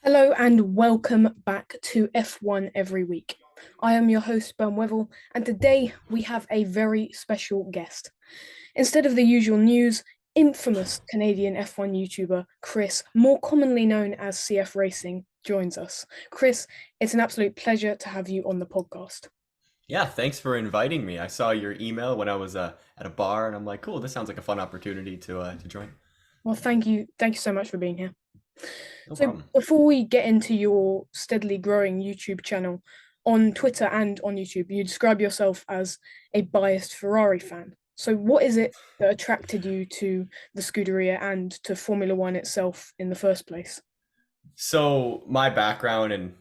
Hello and welcome back to F1 Every Week. I am your host, Ben Wevel, and today we have a very special guest. Instead of the usual news, infamous Canadian F1 YouTuber Chris, more commonly known as CF Racing, joins us. Chris, it's an absolute pleasure to have you on the podcast. Yeah, thanks for inviting me. I saw your email when I was at a bar, and I'm like, cool, this sounds like a fun opportunity to join. Well, thank you so much for being here. No So problem. before we get into your steadily growing YouTube channel, on Twitter and on YouTube, you describe yourself as a biased Ferrari fan. So what is it that attracted you to the Scuderia and to Formula One itself in the first place? So my background and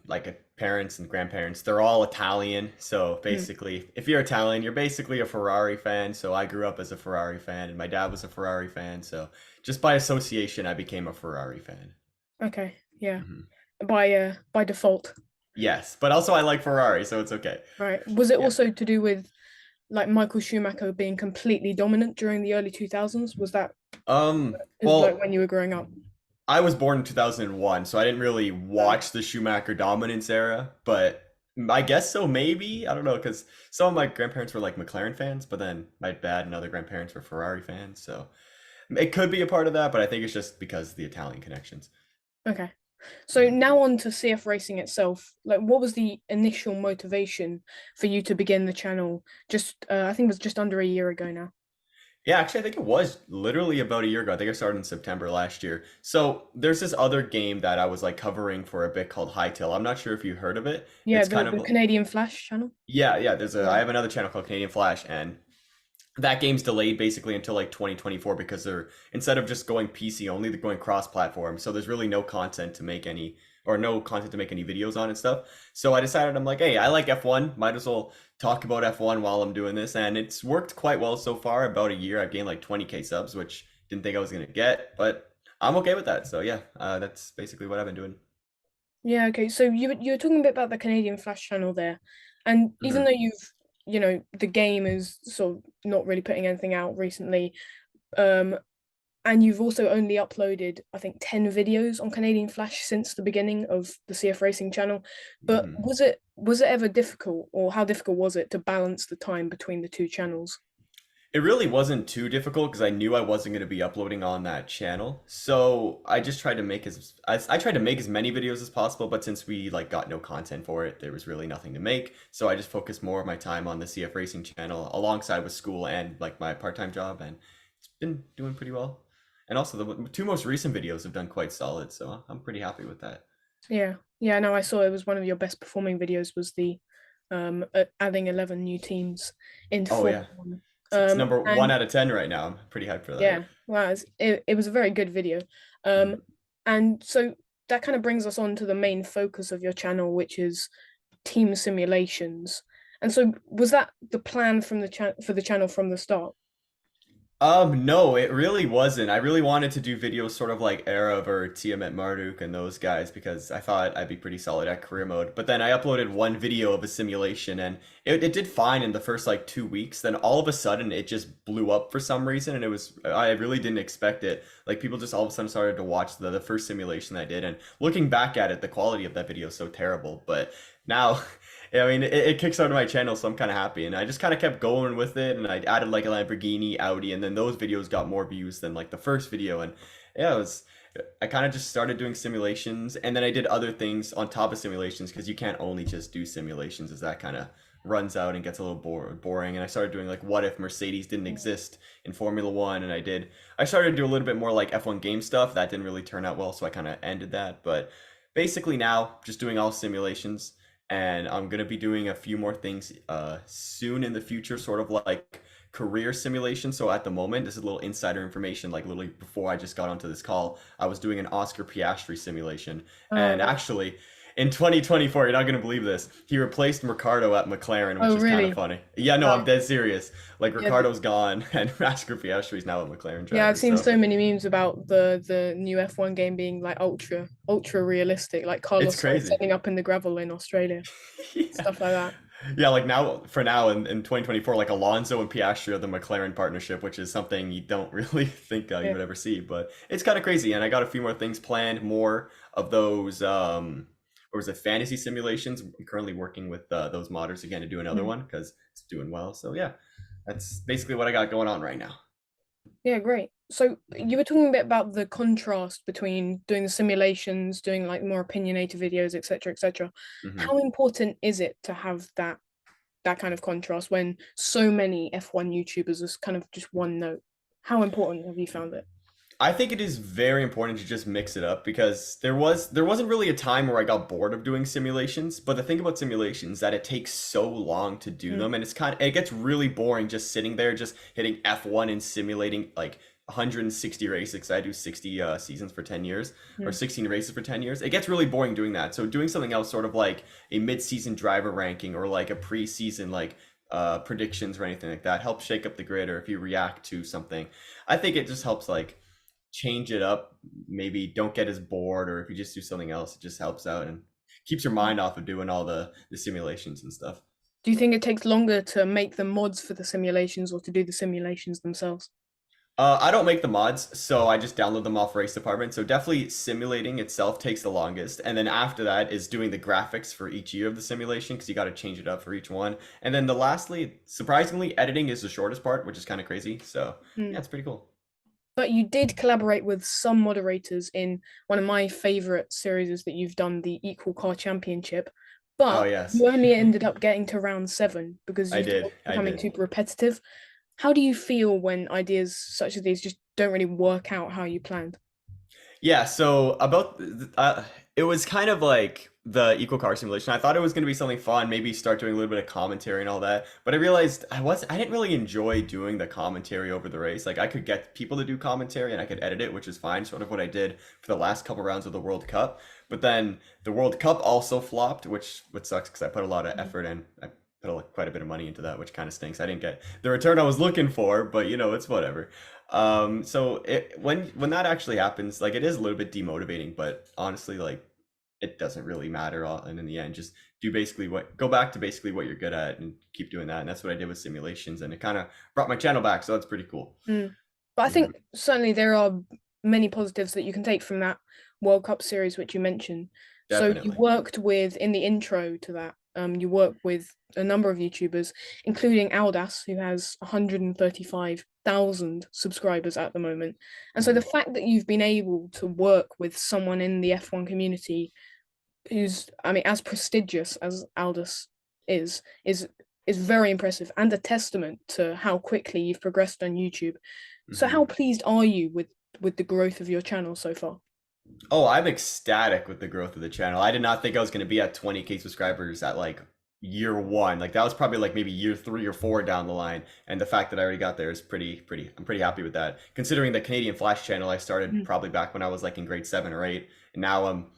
parents and grandparents, they're all Italian. So Hmm, basically, if you're Italian, you're basically a Ferrari fan. So I grew up as a Ferrari fan, and my dad was a Ferrari fan. So just by association, I became a Ferrari fan. okay, yeah, Mhm. by default, Yes, but also I like Ferrari, so it's okay. right? Was it Yeah. also to do with like Michael Schumacher being completely dominant during the early 2000s? Was that because like Well, when you were growing up? I was born in 2001, so I didn't really Uh, watch the Schumacher dominance era, but I guess so, maybe. I don't know, because some of my grandparents were like McLaren fans, but then my dad and other grandparents were Ferrari fans, so it could be a part of that, but I think it's just because of the Italian connections. okay. So Mhm. now on to CF Racing itself. Like, what was the initial motivation for you to begin the channel? I think it was just under a year ago now. Yeah, actually, I think it was literally about a year ago. I think I started in September last year. So there's this other game that I was like covering for a bit called Hightail. I'm not sure if you heard of it. Yeah, It's the kind the of Canadian Flash channel. yeah. I Yeah. have another channel called Canadian Flash, and that game's delayed basically until like 2024 because they're instead of just going PC only, they're going cross-platform. So there's really no content to make any or no content to make any videos on and stuff. So I decided I'm like, hey, I like F1, might as well talk about F1 while I'm doing this, and it's worked quite well so far. About a year, I've gained like 20K subs, which didn't think I was gonna get, but I'm okay with that. So yeah, that's basically what I've been doing. Yeah, okay. So you were talking a bit about the Canadian Flash channel there, and even though Mhm. the game is sort of not really putting anything out recently, um, and you've also only uploaded, I think, 10 videos on Canadian Flash since the beginning of the CF Racing channel. But Mhm. was it ever difficult, or how difficult was it to balance the time between the two channels? It really wasn't too difficult because I knew I wasn't going to be uploading on that channel. So I just tried to make I tried to make as many videos as possible, but since we like got no content for it, there was really nothing to make. So I just focused more of my time on the CF Racing channel alongside with school and like my part-time job, and it's been doing pretty well. And also the two most recent videos have done quite solid, so I'm pretty happy with that. Yeah, yeah. No, I saw it was one of your best performing videos. Was the adding 11 new teams into Oh Formula yeah. One. It's number one And out of 10 right now. I'm pretty hyped for that. yeah, well, it was a very good video. Um, Mhm. and so that kind of brings us on to the main focus of your channel, which is team simulations. And so was that the plan from the for the channel from the start? No, it really wasn't. I really wanted to do videos sort of like Arab or Tiamat Marduk and those guys because I thought I'd be pretty solid at career mode. But then I uploaded one video of a simulation and it did fine in the first like 2 weeks. Then all of a sudden it just blew up for some reason and I really didn't expect it. Like people just all of a sudden started to watch the first simulation I did. And looking back at it, the quality of that video is so terrible. But now yeah, I mean, it kicks out of my channel, so I'm kind of happy. And I just kind of kept going with it, and I added like a Lamborghini, Audi, and then those videos got more views than like the first video. And yeah, it was. I kind of just started doing simulations, and then I did other things on top of simulations because you can't only just do simulations, as that kind of runs out and gets a little boring. And I started doing like, what if Mercedes didn't exist in Formula One? And I started to do a little bit more like F1 game stuff. That didn't really turn out well, so I kind of ended that. But basically now, just doing all simulations and I'm gonna be doing a few more things soon in the future, sort of like career simulation. So at the moment, this is a little insider information. Like literally before I just got onto this call, I was doing an Oscar Piastri simulation, Oh, and right. actually. In 2024, you're not gonna believe this. He replaced Ricardo at McLaren, which Oh, is kind of really? funny. Yeah, no, I'm Wow. dead serious. Like Yeah, Ricardo's gone, and Oscar Piastri's now a McLaren yeah. I've driver. seen So so many memes about the new F1 game being like ultra realistic, like it's Carlos Sainz crazy. ending up in the gravel in Australia, Yeah. stuff like that. Yeah, like now for now in 2024, like Alonso and Piastri are the McLaren partnership, which is something you don't really think you Yeah. would ever see, but it's kind of crazy. And I got a few more things planned, more of those or was it fantasy simulations? I'm currently working with those modders again to do another Mm. one because it's doing well. So yeah, that's basically what I got going on right now. Yeah, great. So you were talking a bit about the contrast between doing the simulations, doing like more opinionated videos, etc., etc. Hmm. How important is it to have that kind of contrast when so many F1 YouTubers is kind of just one note? How important have you found it? I think it is very important to just mix it up because there wasn't really a time where I got bored of doing simulations, but the thing about simulations is that it takes so long to do Mm, them and it gets really boring just sitting there just hitting F1 and simulating like 160 races 'cause I do 60 seasons for 10 years or mm, 16 races for 10 years. It gets really boring doing that. So doing something else sort of like a mid-season driver ranking or like a preseason like predictions or anything like that helps shake up the grid or if you react to something. I think it just helps like change it up. Maybe don't get as bored, or if you just do something else, it just helps out and keeps your mm. mind off of doing all the simulations and stuff. Do you think it takes longer to make the mods for the simulations or to do the simulations themselves? I don't make the mods, so I just download them off Race Department. So definitely simulating itself takes the longest, and then after that is doing the graphics for each year of the simulation because you got to change it up for each one. And then lastly, surprisingly, editing is the shortest part, which is kind of crazy. So yeah, Mm. it's pretty cool. But you did collaborate with some moderators in one of my favorite series that you've done, the Equal Car Championship. Oh But yes, you only ended up getting to round seven because I you thought did. it was I becoming did. too repetitive. How do you feel when ideas such as these just don't really work out how you planned? Yeah, so it was kind of like the equal car simulation. I thought it was going to be something fun, maybe start doing a little bit of commentary and all that. But I realized I didn't really enjoy doing the commentary over the race. Like I could get people to do commentary and I could edit it, which is fine, sort of what I did for the last couple rounds of the World Cup. But then the World Cup also flopped, which sucks because I put a lot of effort in. I put quite a bit of money into that, which kind of stinks. I didn't get the return I was looking for, but it's whatever. When that actually happens, like it is a little bit demotivating, but honestly, like it doesn't really matter. And in the end, just go back to basically what you're good at and keep doing that. And that's what I did with simulations, and it kind of brought my channel back. So that's pretty cool. Mm. But I Hmm. think certainly there are many positives that you can take from that World Cup series, which you mentioned. So you Definitely. worked with, in the intro to that, you worked with a number of YouTubers, including Aldas, who has 135,000 subscribers at the moment. And so the Hmm. fact that you've been able to work with someone in the F1 community who's, I mean, as prestigious as Aldous is is very impressive and a testament to how quickly you've progressed on YouTube. So Hmm. how pleased are you with the growth of your channel so far? Oh, I'm ecstatic with the growth of the channel. I did not think I was going to be at 20K subscribers at like year one. Like that was probably like maybe year 3 or 4 down the line. And the fact that I already got there is pretty, I'm pretty happy with that. Considering the Canadian Flash channel I started Mm, probably back when I was like in grade 7 or 8. And now I'm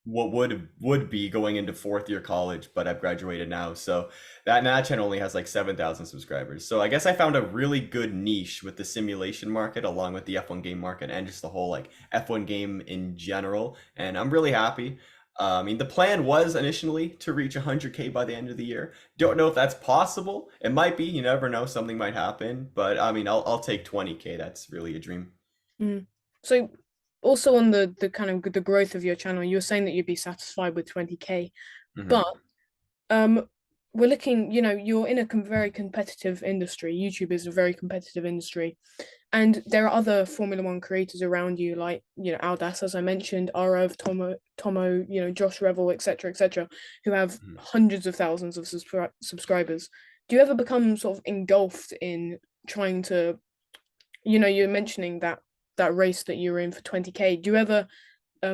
what would be going into fourth year college, but I've graduated now. So that channel only has like 7,000 subscribers. So I guess I found a really good niche with the simulation market, along with the F1 game market, and just the whole like F1 game in general. And I'm really happy. I mean, the plan was initially to reach 100K by the end of the year. Don't know if that's possible. It might be. You never know. Something might happen. But I mean, I'll take 20K. That's really a dream. mm. So also on the kind of the growth of your channel, you were saying that you'd be satisfied with 20K, Hmm. but um we're looking, you're in a very competitive industry. YouTube is a very competitive industry. And there are other Formula One creators around you, like, Aldas, as I mentioned, Arav, Tomo, Josh Revel, etc., who have hundreds of thousands of subscribers. Do you ever become sort of engulfed in trying to, you're mentioning that race that you were in for 20K. Do you ever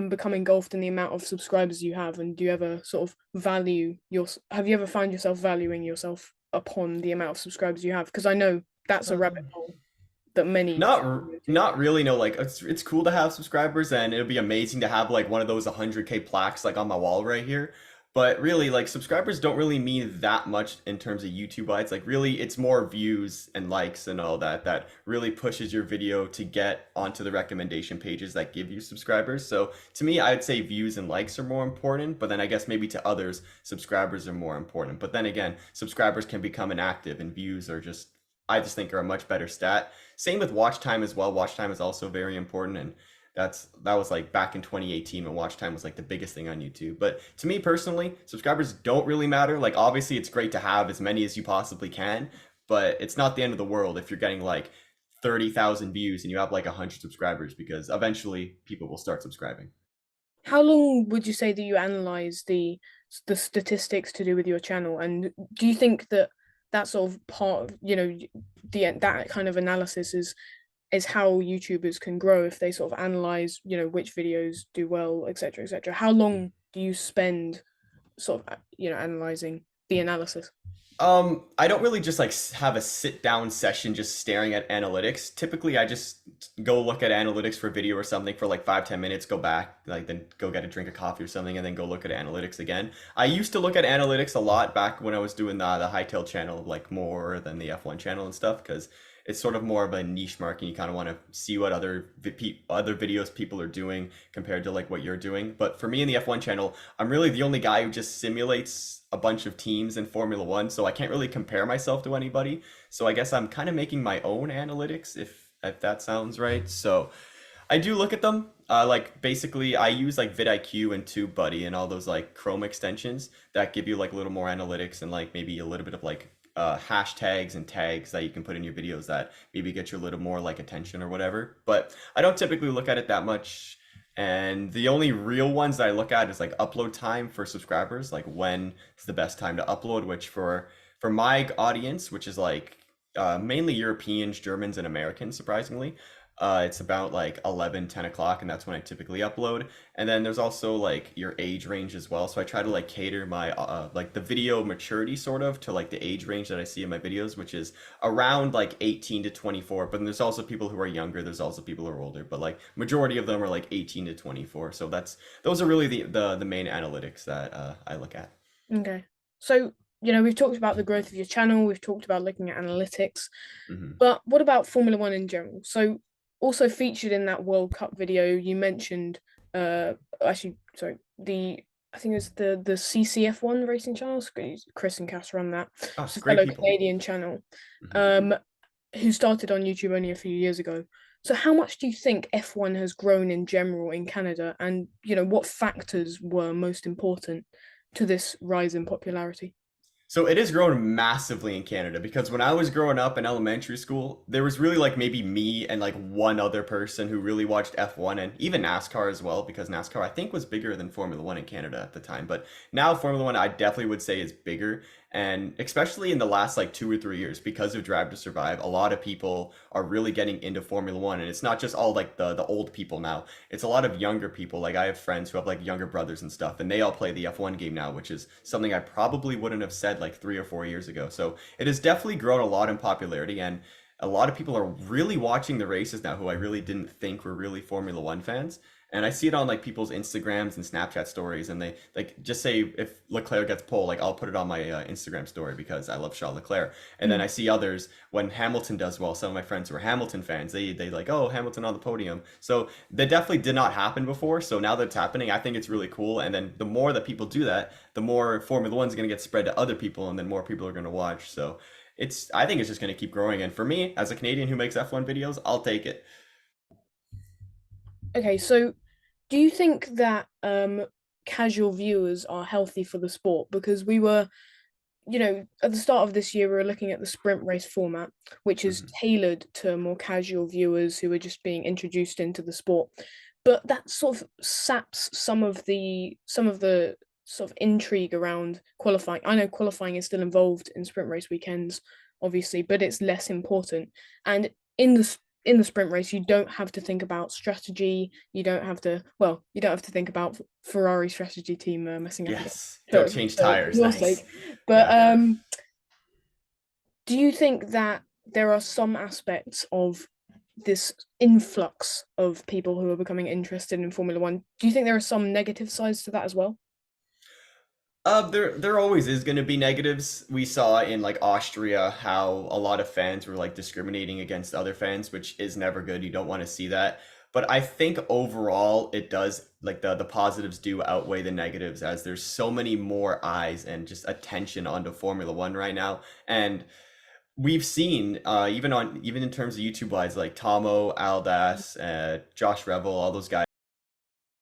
become engulfed in the amount of subscribers you have, and do you ever sort of have you ever found yourself valuing yourself upon the amount of subscribers you have? Because I know that's a rabbit Hmm. hole that many Not go to. not really. No, like it's cool to have subscribers, and it'll be amazing to have like one of those 100K plaques like on my wall right here. But really, like subscribers don't really mean that much in terms of YouTube ads. Like really, it's more views and likes and all that that really pushes your video to get onto the recommendation pages that give you subscribers. So to me, I'd say views and likes are more important, but then I guess maybe to others, subscribers are more important. But then again, subscribers can become inactive and views are just I just think are a much better stat. Same with watch time as well. Watch time is also very important and that was like back in 2018 when watch time was like the biggest thing on YouTube. But to me personally, subscribers don't really matter. Like obviously it's great to have as many as you possibly can, but it's not the end of the world if you're getting like 30,000 views and you have like 100 subscribers because eventually people will start subscribing. How long would you say that you analyze the statistics to do with your channel, and do you think that that sort of part of, the that kind of analysis is how YouTubers can grow if they sort of analyze, which videos do well, etc., etc. How long do you spend sort of, analyzing the analysis? I don't really just like have a sit down session just staring at analytics. Typically, I just go look at analytics for a video or something for like 5, 10 minutes, go back, like then go get a drink of coffee or something, and then go look at analytics again. I used to look at analytics a lot back when I was doing the Hightail channel, like more than the F1 channel and stuff, because it's sort of more of a niche market. You kind of want to see what other videos people are doing compared to like what you're doing. But for me in the F1 channel, I'm really the only guy who just simulates a bunch of teams in Formula One, so I can't really compare myself to anybody. So I guess I'm kind of making my own analytics, if that sounds right. So I do look at them. Like basically, I use like vidIQ and TubeBuddy and all those like Chrome extensions that give you like a little more analytics and like maybe a little bit of like hashtags and tags that you can put in your videos that maybe get you a little more like attention or whatever. But I don't typically look at it that much. And the only real ones that I look at is like upload time for subscribers, like when is the best time to upload, which for my audience, which is like mainly Europeans, Germans, and Americans, surprisingly, it's about like 11, 10 o'clock, and that's when I typically upload. And then there's also like your age range as well. So I try to like cater my like the video maturity sort of to like the age range that I see in my videos, which is around like 18 to 24. But then there's also people who are younger. There's also people who are older. But like majority of them are like 18 to 24. So those are really the main analytics that I look at. Okay. So, we've talked about the growth of your channel, we've talked about looking at analytics, Hmm. but what about Formula One in general? So, also featured in that World Cup video, you mentioned, actually, sorry, I think it was the CCF1 racing channel. Chris and Cass run that. Oh, It's a great fellow people. Canadian channel, Hmm. um, who started on YouTube only a few years ago. So, how much do you think F1 has grown in general in Canada, and what factors were most important to this rise in popularity? So it has grown massively in Canada because when I was growing up in elementary school, there was really like maybe me and like one other person who really watched F1 and even NASCAR as well because NASCAR I think was bigger than Formula One in Canada at the time. But now Formula One I definitely would say is bigger. And especially in the last like 2 or 3 years, because of Drive to Survive, a lot of people are really getting into Formula One. And it's not just all like the old people now. It's a lot of younger people. Like I have friends who have like younger brothers and stuff, and they all play the F1 game now, which is something I probably wouldn't have said like 3 or 4 years ago. So it has definitely grown a lot in popularity, and a lot of people are really watching the races now who I really didn't think were really Formula One fans. And I see it on like people's Instagrams and Snapchat stories, and they like just say if Leclerc gets pole, like I'll put it on my Instagram story because I love Charles Leclerc. And then Mm. I see others when Hamilton does well. Some of my friends who are Hamilton fans, they like, oh, Hamilton on the podium. So that definitely did not happen before. So now that it's happening, I think it's really cool. And then the more that people do that, the more Formula One's going to get spread to other people, and then more people are going to watch. So I think it's just going to keep growing. And for me, as a Canadian who makes F1 videos, I'll take it. Okay, so do you think that casual viewers are healthy for the sport? Because we were, at the start of this year, we were looking at the sprint race format, which is Hmm. tailored to more casual viewers who are just being introduced into the sport. But that sort of saps some of the sort of intrigue around qualifying. I know qualifying is still involved in sprint race weekends, obviously, but it's less important. And in the sprint race, you don't have to think about strategy. You don't have to think about Ferrari strategy team messing up again Yes. Don't change for tires. your Nice. sake. But Yeah. do you think that there are some aspects of this influx of people who are becoming interested in Formula One? Do you think there are some negative sides to that as well? There always is going to be negatives. We saw in like Austria how a lot of fans were like discriminating against other fans, which is never good. You don't want to see that. But I think overall it does like the positives do outweigh the negatives as there's so many more eyes and just attention onto Formula One right now. And we've seen even in terms of YouTube wise like Tomo, Aldas, Josh Revel, all those guys